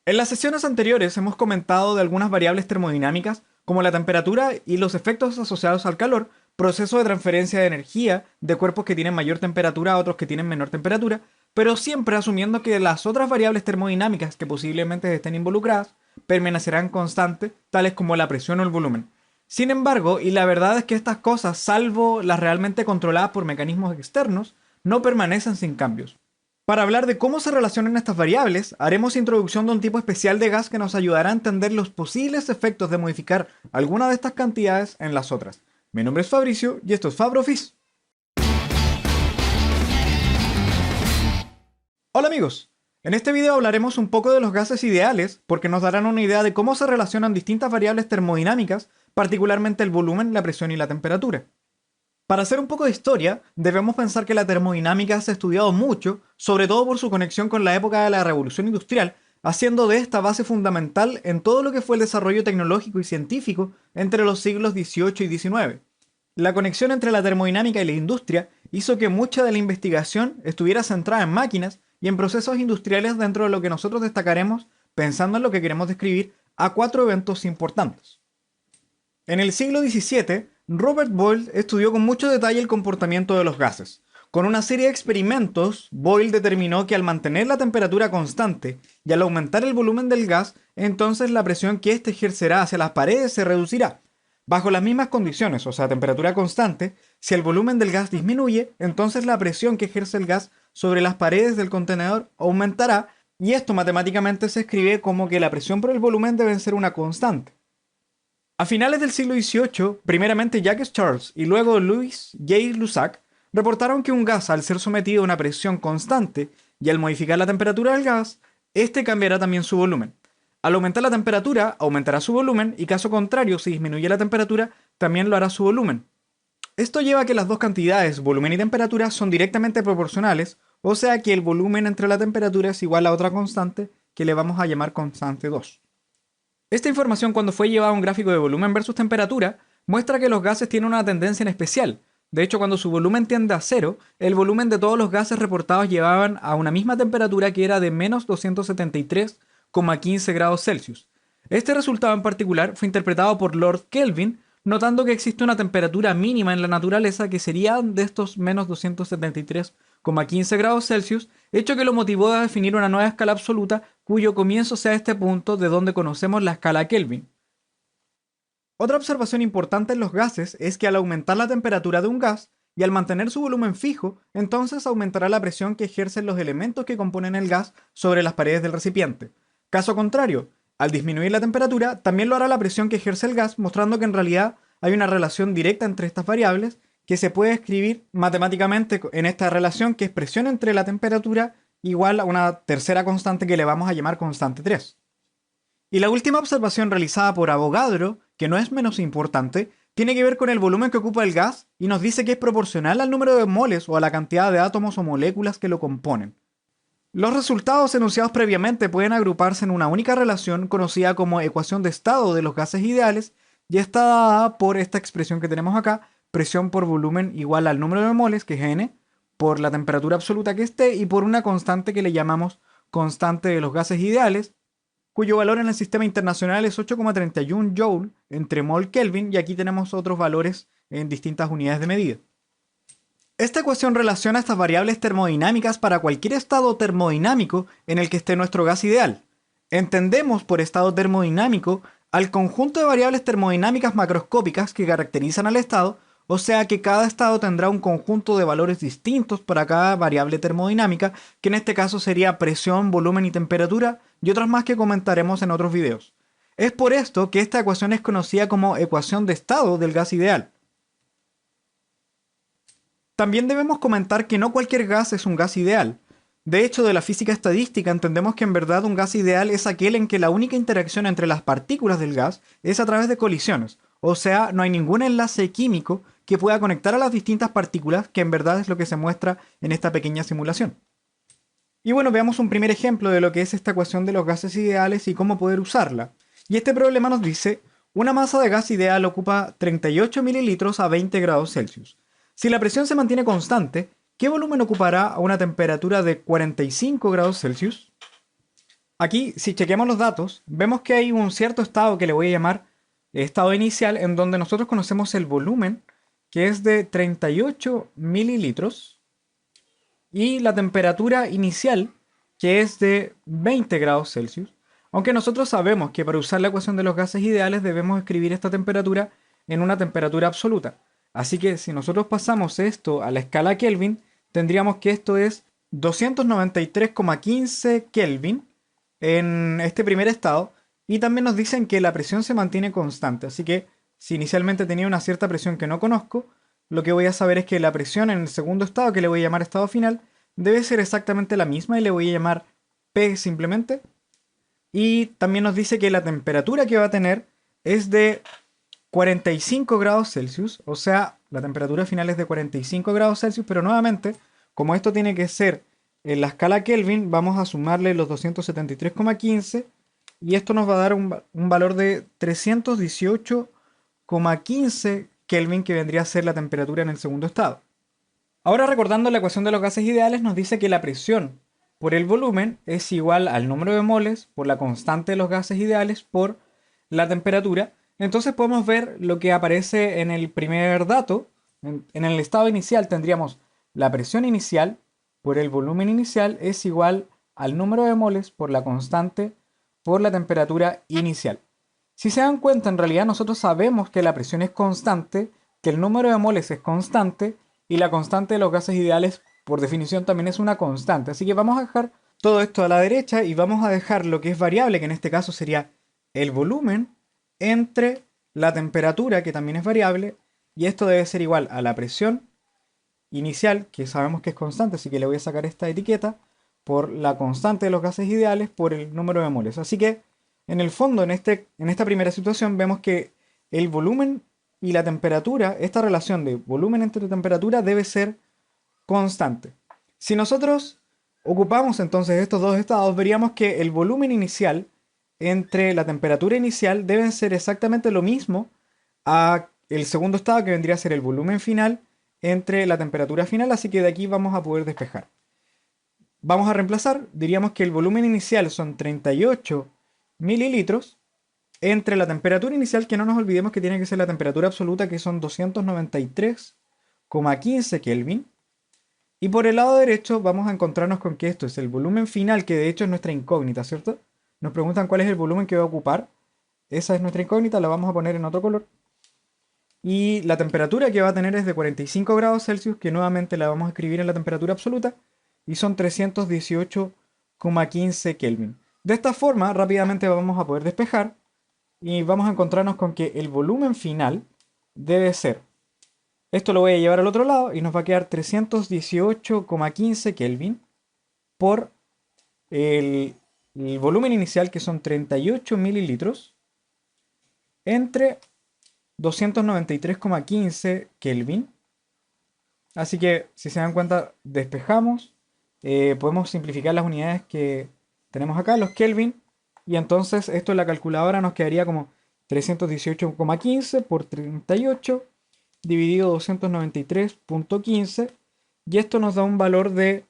En las sesiones anteriores hemos comentado de algunas variables termodinámicas, como la temperatura y los efectos asociados al calor, proceso de transferencia de energía de cuerpos que tienen mayor temperatura a otros que tienen menor temperatura, pero siempre asumiendo que las otras variables termodinámicas que posiblemente estén involucradas permanecerán constantes, tales como la presión o el volumen. Sin embargo, y la verdad es que estas cosas, salvo las realmente controladas por mecanismos externos, no permanecen sin cambios. Para hablar de cómo se relacionan estas variables, haremos introducción de un tipo especial de gas que nos ayudará a entender los posibles efectos de modificar alguna de estas cantidades en las otras. Mi nombre es Fabricio y esto es FabroFis. Hola amigos, en este video hablaremos un poco de los gases ideales porque nos darán una idea de cómo se relacionan distintas variables termodinámicas, particularmente el volumen, la presión y la temperatura. Para hacer un poco de historia, debemos pensar que la termodinámica se ha estudiado mucho, sobre todo por su conexión con la época de la Revolución Industrial, haciendo de esta base fundamental en todo lo que fue el desarrollo tecnológico y científico entre los siglos XVIII y XIX. La conexión entre la termodinámica y la industria hizo que mucha de la investigación estuviera centrada en máquinas y en procesos industriales dentro de lo que nosotros destacaremos, pensando en lo que queremos describir, a cuatro eventos importantes. En el siglo XVII, Robert Boyle estudió con mucho detalle el comportamiento de los gases. Con una serie de experimentos, Boyle determinó que al mantener la temperatura constante y al aumentar el volumen del gas, entonces la presión que éste ejercerá hacia las paredes se reducirá. Bajo las mismas condiciones, o sea, temperatura constante, si el volumen del gas disminuye, entonces la presión que ejerce el gas sobre las paredes del contenedor aumentará, y esto matemáticamente se escribe como que la presión por el volumen debe ser una constante. A finales del siglo XVIII, primeramente Jacques Charles y luego Louis J. Lussac reportaron que un gas, al ser sometido a una presión constante y al modificar la temperatura del gas, este cambiará también su volumen. Al aumentar la temperatura, aumentará su volumen y caso contrario, si disminuye la temperatura, también lo hará su volumen. Esto lleva a que las dos cantidades, volumen y temperatura, son directamente proporcionales, o sea que el volumen entre la temperatura es igual a otra constante que le vamos a llamar constante 2. Esta información, cuando fue llevada a un gráfico de volumen versus temperatura, muestra que los gases tienen una tendencia en especial. De hecho, cuando su volumen tiende a cero, el volumen de todos los gases reportados llevaban a una misma temperatura que era de menos 273,15 grados Celsius. Este resultado en particular fue interpretado por Lord Kelvin, notando que existe una temperatura mínima en la naturaleza que sería de estos menos 273,15 grados Celsius, hecho que lo motivó a definir una nueva escala absoluta cuyo comienzo sea este punto de donde conocemos la escala Kelvin. Otra observación importante en los gases es que al aumentar la temperatura de un gas y al mantener su volumen fijo, entonces aumentará la presión que ejercen los elementos que componen el gas sobre las paredes del recipiente. Caso contrario, al disminuir la temperatura, también lo hará la presión que ejerce el gas, mostrando que en realidad hay una relación directa entre estas variables que se puede escribir matemáticamente en esta relación, que es presión entre la temperatura igual a una tercera constante que le vamos a llamar constante 3. Y la última observación realizada por Avogadro, que no es menos importante, tiene que ver con el volumen que ocupa el gas y nos dice que es proporcional al número de moles o a la cantidad de átomos o moléculas que lo componen. Los resultados enunciados previamente pueden agruparse en una única relación conocida como ecuación de estado de los gases ideales y está dada por esta expresión que tenemos acá, presión por volumen igual al número de moles, que es n, por la temperatura absoluta que esté y por una constante que le llamamos constante de los gases ideales, cuyo valor en el sistema internacional es 8,31 joule entre mol Kelvin, y aquí tenemos otros valores en distintas unidades de medida. Esta ecuación relaciona estas variables termodinámicas para cualquier estado termodinámico en el que esté nuestro gas ideal. Entendemos por estado termodinámico al conjunto de variables termodinámicas macroscópicas que caracterizan al estado, o sea que cada estado tendrá un conjunto de valores distintos para cada variable termodinámica, que en este caso sería presión, volumen y temperatura, y otras más que comentaremos en otros videos. Es por esto que esta ecuación es conocida como ecuación de estado del gas ideal. También debemos comentar que no cualquier gas es un gas ideal. De hecho, de la física estadística entendemos que en verdad un gas ideal es aquel en que la única interacción entre las partículas del gas es a través de colisiones, o sea, no hay ningún enlace químico que pueda conectar a las distintas partículas, que en verdad es lo que se muestra en esta pequeña simulación. Y bueno, veamos un primer ejemplo de lo que es esta ecuación de los gases ideales y cómo poder usarla. Y este problema nos dice, una masa de gas ideal ocupa 38 mililitros a 20 grados Celsius. Si la presión se mantiene constante, ¿qué volumen ocupará a una temperatura de 45 grados Celsius? Aquí, si chequeamos los datos, vemos que hay un cierto estado que le voy a llamar estado inicial, en donde nosotros conocemos el volumen, que es de 38 mililitros, y la temperatura inicial, que es de 20 grados Celsius. Aunque nosotros sabemos que para usar la ecuación de los gases ideales debemos escribir esta temperatura en una temperatura absoluta. Así que si nosotros pasamos esto a la escala Kelvin, tendríamos que esto es 293,15 Kelvin en este primer estado. Y también nos dicen que la presión se mantiene constante. Así que si inicialmente tenía una cierta presión que no conozco, lo que voy a saber es que la presión en el segundo estado, que le voy a llamar estado final, debe ser exactamente la misma y le voy a llamar P simplemente. Y también nos dice que la temperatura que va a tener es de 45 grados Celsius, o sea, la temperatura final es de 45 grados Celsius, pero nuevamente, como esto tiene que ser en la escala Kelvin, vamos a sumarle los 273,15 y esto nos va a dar un valor de 318,15 Kelvin, que vendría a ser la temperatura en el segundo estado. Ahora, recordando la ecuación de los gases ideales, nos dice que la presión por el volumen es igual al número de moles por la constante de los gases ideales por la temperatura. Entonces podemos ver lo que aparece en el primer dato. En el estado inicial tendríamos la presión inicial por el volumen inicial es igual al número de moles por la constante por la temperatura inicial. Si se dan cuenta, en realidad nosotros sabemos que la presión es constante, que el número de moles es constante y la constante de los gases ideales por definición también es una constante. Así que vamos a dejar todo esto a la derecha y vamos a dejar lo que es variable, que en este caso sería el volumen, entre la temperatura, que también es variable, y esto debe ser igual a la presión inicial, que sabemos que es constante, así que le voy a sacar esta etiqueta, por la constante de los gases ideales por el número de moles. Así que en el fondo, en esta primera situación, vemos que el volumen y la temperatura, esta relación de volumen entre temperatura debe ser constante. Si nosotros ocupamos entonces estos dos estados, veríamos que el volumen inicial entre la temperatura inicial deben ser exactamente lo mismo a el segundo estado, que vendría a ser el volumen final entre la temperatura final, así que de aquí vamos a poder despejar. Vamos a reemplazar, diríamos que el volumen inicial son 38 mililitros entre la temperatura inicial, que no nos olvidemos que tiene que ser la temperatura absoluta, que son 293,15 Kelvin. Y por el lado derecho vamos a encontrarnos con que esto es el volumen final, que de hecho es nuestra incógnita, ¿cierto? Nos preguntan cuál es el volumen que va a ocupar. Esa es nuestra incógnita, la vamos a poner en otro color. Y la temperatura que va a tener es de 45 grados Celsius, que nuevamente la vamos a escribir en la temperatura absoluta, y son 318,15 Kelvin. De esta forma, rápidamente vamos a poder despejar, y vamos a encontrarnos con que el volumen final debe ser, esto lo voy a llevar al otro lado, y nos va a quedar 318,15 Kelvin por el volumen inicial, que son 38 mililitros, entre 293,15 Kelvin. Así que, si se dan cuenta, despejamos. Podemos simplificar las unidades que tenemos acá, los Kelvin. Y entonces esto en la calculadora nos quedaría como 318,15 por 38 dividido 293,15. Y esto nos da un valor de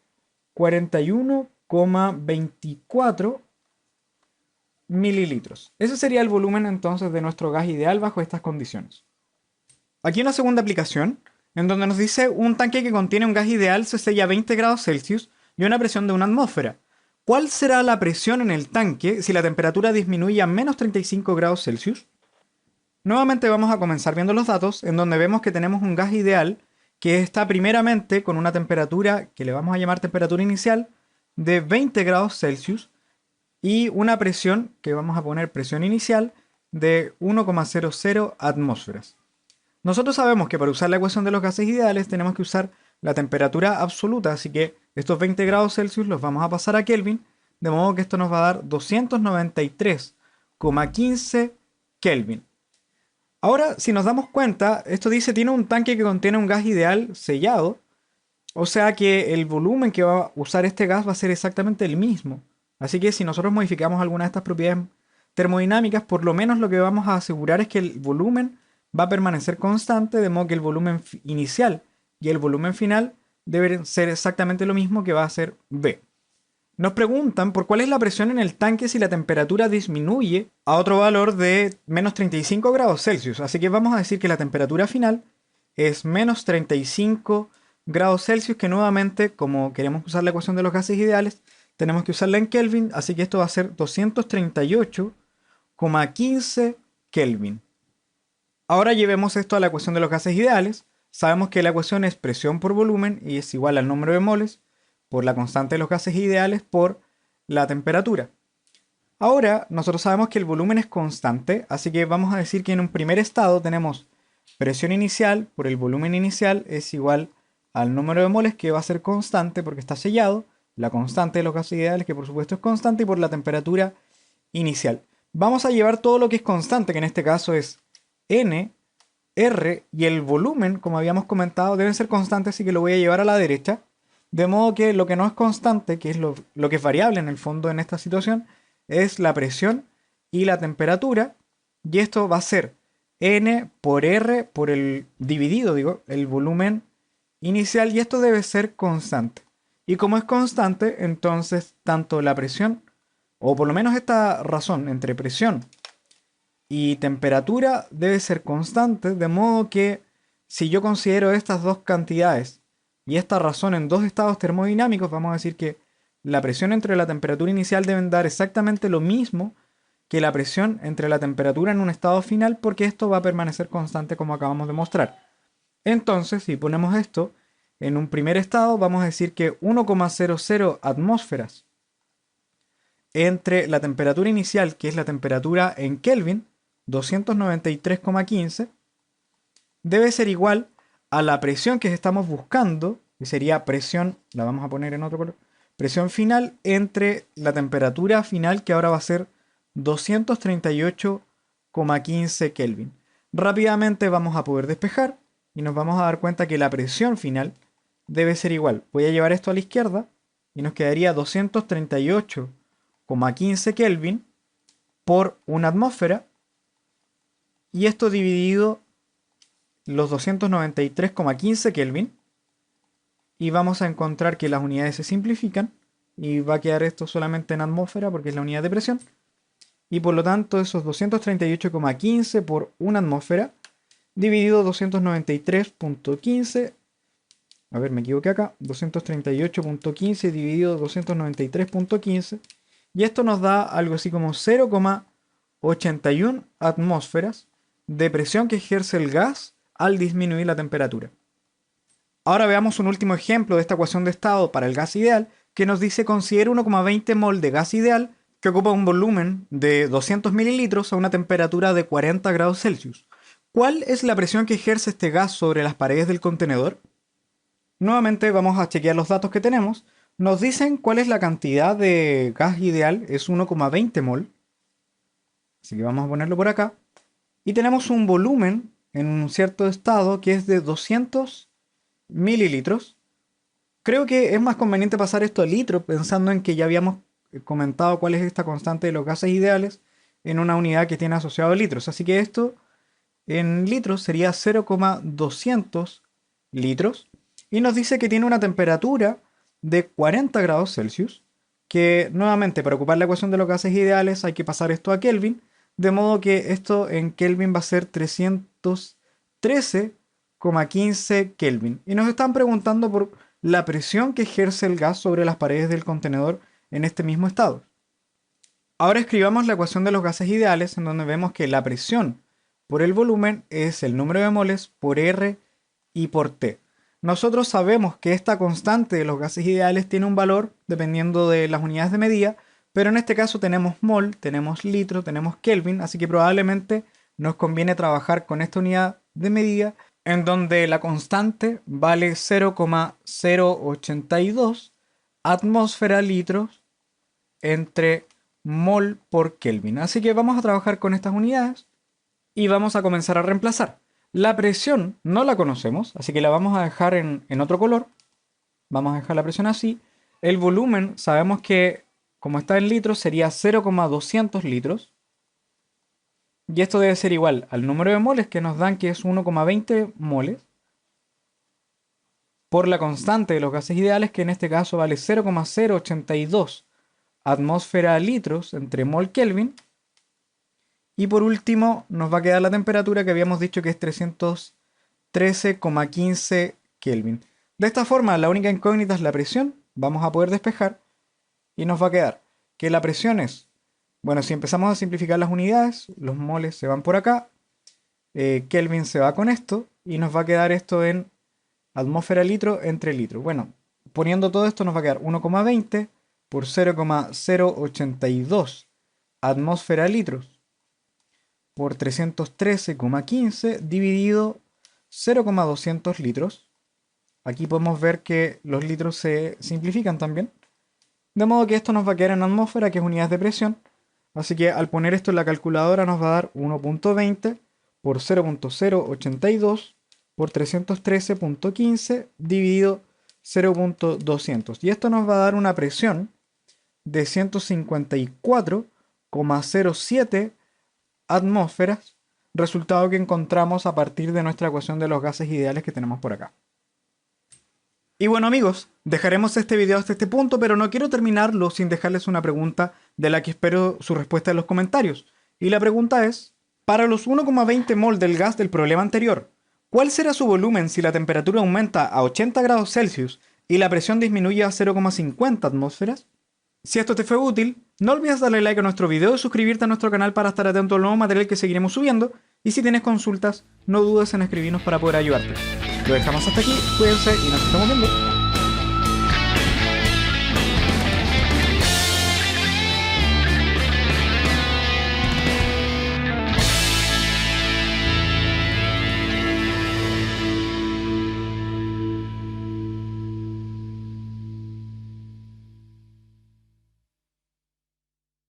41,24 mililitros. Ese sería el volumen entonces de nuestro gas ideal bajo estas condiciones. Aquí en la segunda aplicación, en donde nos dice un tanque que contiene un gas ideal se sella a 20 grados Celsius y una presión de una atmósfera. ¿Cuál será la presión en el tanque si la temperatura disminuye a menos 35 grados Celsius? Nuevamente vamos a comenzar viendo los datos, en donde vemos que tenemos un gas ideal que está primeramente con una temperatura que le vamos a llamar temperatura inicial de 20 grados Celsius y una presión, que vamos a poner presión inicial, de 1,00 atmósferas. Nosotros sabemos que para usar la ecuación de los gases ideales tenemos que usar la temperatura absoluta, así que estos 20 grados Celsius los vamos a pasar a Kelvin, de modo que esto nos va a dar 293,15 Kelvin. Ahora, si nos damos cuenta, esto dice tiene un tanque que contiene un gas ideal sellado, o sea que el volumen que va a usar este gas va a ser exactamente el mismo. Así que si nosotros modificamos alguna de estas propiedades termodinámicas, por lo menos lo que vamos a asegurar es que el volumen va a permanecer constante, de modo que el volumen inicial y el volumen final deben ser exactamente lo mismo, que va a ser V. Nos preguntan por cuál es la presión en el tanque si la temperatura disminuye a otro valor de menos 35 grados Celsius. Así que vamos a decir que la temperatura final es menos 35 grados Celsius, que nuevamente, como queremos usar la ecuación de los gases ideales, tenemos que usarla en Kelvin, así que esto va a ser 238,15 Kelvin. Ahora llevemos esto a la ecuación de los gases ideales. Sabemos que la ecuación es presión por volumen y es igual al número de moles por la constante de los gases ideales por la temperatura. Ahora nosotros sabemos que el volumen es constante, así que vamos a decir que en un primer estado tenemos presión inicial por el volumen inicial es igual al número de moles, que va a ser constante porque está sellado, la constante de los gases ideales, que por supuesto es constante, y por la temperatura inicial. Vamos a llevar todo lo que es constante, que en este caso es N, R, y el volumen, como habíamos comentado, deben ser constantes, así que lo voy a llevar a la derecha. De modo que lo que no es constante, que es lo que es variable en el fondo en esta situación, es la presión y la temperatura. Y esto va a ser N por R por el dividido, digo, el volumen inicial. Y esto debe ser constante. Y como es constante, entonces tanto la presión, o por lo menos esta razón entre presión y temperatura debe ser constante. De modo que si yo considero estas dos cantidades y esta razón en dos estados termodinámicos, vamos a decir que la presión entre la temperatura inicial deben dar exactamente lo mismo que la presión entre la temperatura en un estado final, porque esto va a permanecer constante como acabamos de mostrar. Entonces, si ponemos esto en un primer estado, vamos a decir que 1,00 atmósferas entre la temperatura inicial, que es la temperatura en Kelvin, 293,15, debe ser igual a la presión que estamos buscando, que sería presión, la vamos a poner en otro color, presión final entre la temperatura final, que ahora va a ser 238,15 Kelvin. Rápidamente vamos a poder despejar y nos vamos a dar cuenta que la presión final debe ser igual. Voy a llevar esto a la izquierda y nos quedaría 238,15 Kelvin por una atmósfera, y esto dividido los 293,15 Kelvin, y vamos a encontrar que las unidades se simplifican y va a quedar esto solamente en atmósfera porque es la unidad de presión, y por lo tanto esos 238,15 por una atmósfera dividido 293,15, a ver, me equivoqué acá, 238,15 dividido 293,15, y esto nos da algo así como 0,81 atmósferas de presión que ejerce el gas al disminuir la temperatura. Ahora veamos un último ejemplo de esta ecuación de estado para el gas ideal, que nos dice: considera 1,20 mol de gas ideal que ocupa un volumen de 200 mililitros a una temperatura de 40 grados Celsius. ¿Cuál es la presión que ejerce este gas sobre las paredes del contenedor? Nuevamente vamos a chequear los datos que tenemos. Nos dicen cuál es la cantidad de gas ideal, es 1,20 mol. Así que vamos a ponerlo por acá. Y tenemos un volumen en un cierto estado que es de 200 mililitros. Creo que es más conveniente pasar esto a litros, pensando en que ya habíamos comentado cuál es esta constante de los gases ideales en una unidad que tiene asociado litros. Así que esto en litros sería 0,200 litros. Y nos dice que tiene una temperatura de 40 grados Celsius, que nuevamente para ocupar la ecuación de los gases ideales hay que pasar esto a Kelvin, de modo que esto en Kelvin va a ser 313,15 Kelvin. Y nos están preguntando por la presión que ejerce el gas sobre las paredes del contenedor en este mismo estado. Ahora escribamos la ecuación de los gases ideales, en donde vemos que la presión por el volumen es el número de moles por R y por T. Nosotros sabemos que esta constante de los gases ideales tiene un valor dependiendo de las unidades de medida, pero en este caso tenemos mol, tenemos litro, tenemos Kelvin, así que probablemente nos conviene trabajar con esta unidad de medida, en donde la constante vale 0,082 atmósfera litros entre mol por Kelvin. Así que vamos a trabajar con estas unidades y vamos a comenzar a reemplazar. La presión no la conocemos, así que la vamos a dejar en otro color. Vamos a dejar la presión así. El volumen, sabemos que como está en litros, sería 0,200 litros. Y esto debe ser igual al número de moles que nos dan, que es 1,20 moles, por la constante de los gases ideales, que en este caso vale 0,082 atmósfera litros entre mol Kelvin. Y por último nos va a quedar la temperatura que habíamos dicho que es 313,15 Kelvin. De esta forma, la única incógnita es la presión. Vamos a poder despejar y nos va a quedar que la presión es, bueno, si empezamos a simplificar las unidades, los moles se van por acá, Kelvin se va con esto y nos va a quedar esto en atmósfera litro entre litro. Bueno, poniendo todo esto nos va a quedar 1,20 por 0,082 atmósfera litros por 313,15 dividido 0,200 litros. Aquí podemos ver que los litros se simplifican también. De modo que esto nos va a quedar en atmósfera, que es unidades de presión. Así que al poner esto en la calculadora nos va a dar 1,20 por 0,082 por 313,15 dividido 0,200. Y esto nos va a dar una presión de 154,07 atmósferas, resultado que encontramos a partir de nuestra ecuación de los gases ideales que tenemos por acá. Y bueno amigos, dejaremos este video hasta este punto, pero no quiero terminarlo sin dejarles una pregunta de la que espero su respuesta en los comentarios. Y la pregunta es, para los 1,20 mol del gas del problema anterior, ¿cuál será su volumen si la temperatura aumenta a 80 grados Celsius y la presión disminuye a 0,50 atmósferas? Si esto te fue útil, no olvides darle like a nuestro video y suscribirte a nuestro canal para estar atento al nuevo material que seguiremos subiendo. Y si tienes consultas, no dudes en escribirnos para poder ayudarte. Lo dejamos hasta aquí, cuídense y nos estamos viendo.